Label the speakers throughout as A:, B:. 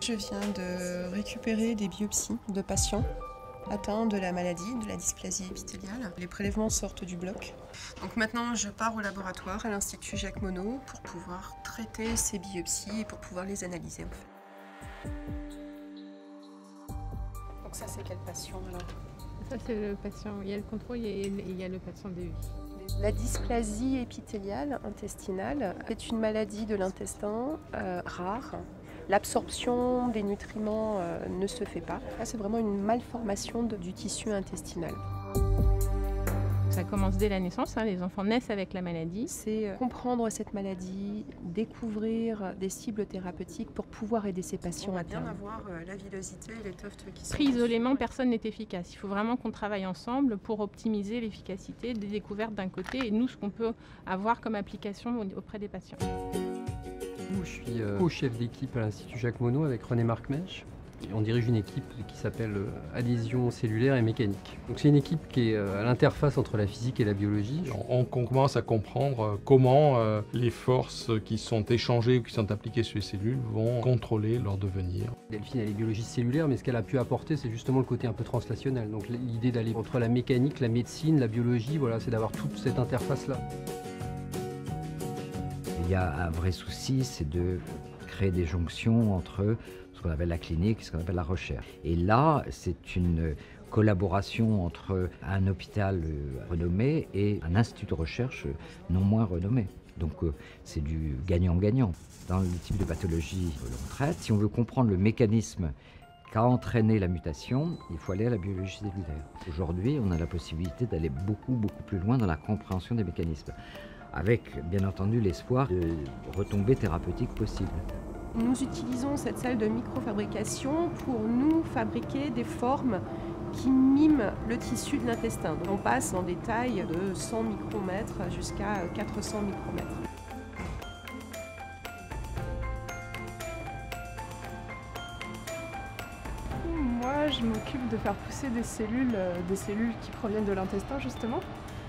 A: je viens de récupérer des biopsies de patients atteints de la maladie, de la dysplasie épithéliale. Les prélèvements sortent du bloc. Donc maintenant, je pars au laboratoire à l'Institut Jacques Monod pour pouvoir traiter ces biopsies et pour pouvoir les analyser en fait. Donc ça, c'est quel patient alors?
B: Ça, c'est le patient. Il y a le contrôle et il y a le patient DEI.
A: La dysplasie épithéliale intestinale est une maladie de l'intestin rare. L'absorption des nutriments ne se fait pas. Là, c'est vraiment une malformation du tissu intestinal.
B: Ça commence dès la naissance, les enfants naissent avec la maladie.
A: C'est comprendre cette maladie, découvrir des cibles thérapeutiques pour pouvoir aider ces patients à terme. Bien avoir la villosité et les tufts qui sont...
B: Pris isolément, personne n'est efficace. Il faut vraiment qu'on travaille ensemble pour optimiser l'efficacité des découvertes d'un côté et nous, ce qu'on peut avoir comme application auprès des patients.
C: Je suis co-chef d'équipe à l'Institut Jacques Monod avec René Marc-Mèche. On dirige une équipe qui s'appelle Adhésion cellulaire et mécanique. Donc c'est une équipe qui est à l'interface entre la physique et la biologie.
D: On commence à comprendre comment les forces qui sont échangées ou qui sont appliquées sur les cellules vont contrôler leur devenir.
C: Delphine, elle est biologiste cellulaire, mais ce qu'elle a pu apporter, c'est justement le côté un peu translationnel. Donc l'idée d'aller entre la mécanique, la médecine, la biologie, voilà, c'est d'avoir toute cette interface-là.
E: Il y a un vrai souci, c'est de créer des jonctions entre ce qu'on appelle la clinique et ce qu'on appelle la recherche. Et là, c'est une collaboration entre un hôpital renommé et un institut de recherche non moins renommé. Donc c'est du gagnant-gagnant. Dans le type de pathologie que l'on traite, si on veut comprendre le mécanisme qu'a entraîné la mutation, il faut aller à la biologie cellulaire. Aujourd'hui, on a la possibilité d'aller beaucoup plus loin dans la compréhension des mécanismes, avec bien entendu l'espoir de retombées thérapeutiques possibles.
A: Nous utilisons cette salle de microfabrication pour nous fabriquer des formes qui miment le tissu de l'intestin. On passe dans des tailles de 100 micromètres jusqu'à 400 micromètres.
F: Moi, je m'occupe de faire pousser des cellules qui proviennent de l'intestin justement,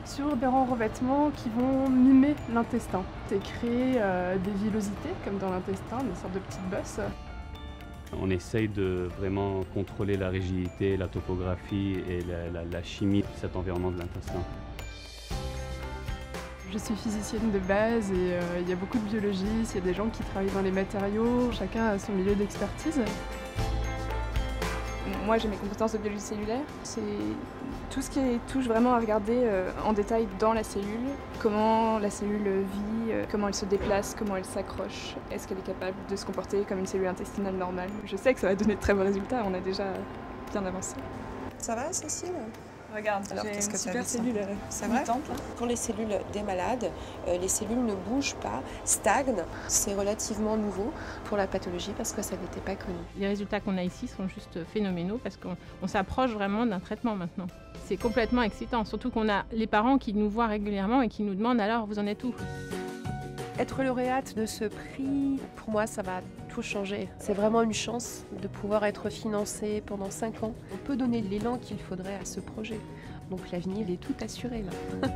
F: sur des rangs revêtements qui vont mimer l'intestin et créer des villosités comme dans l'intestin, des sortes de petites bosses.
G: On essaye de vraiment contrôler la rigidité, la topographie et la chimie de cet environnement de l'intestin.
F: Je suis physicienne de base et il y a beaucoup de biologistes, il y a des gens qui travaillent dans les matériaux, chacun a son milieu d'expertise.
H: Moi, j'ai mes compétences de biologie cellulaire. C'est tout ce qui touche vraiment à regarder en détail dans la cellule, comment la cellule vit, comment elle se déplace, comment elle s'accroche, est-ce qu'elle est capable de se comporter comme une cellule intestinale normale. Je sais que ça va donner de très bons résultats, on a déjà bien avancé.
A: Ça va, Cécile?
H: Regarde, j'ai une super cellule mutante.
A: Pour les cellules des malades, les cellules ne bougent pas, stagnent. C'est relativement nouveau pour la pathologie parce que ça n'était pas connu.
B: Les résultats qu'on a ici sont juste phénoménaux parce qu'on s'approche vraiment d'un traitement maintenant. C'est complètement excitant, surtout qu'on a les parents qui nous voient régulièrement et qui nous demandent alors vous en êtes où?
A: Être lauréate de ce prix, pour moi, ça va tout changer. C'est vraiment une chance de pouvoir être financé pendant 5 ans. On peut donner l'élan qu'il faudrait à ce projet. Donc l'avenir est tout assuré là.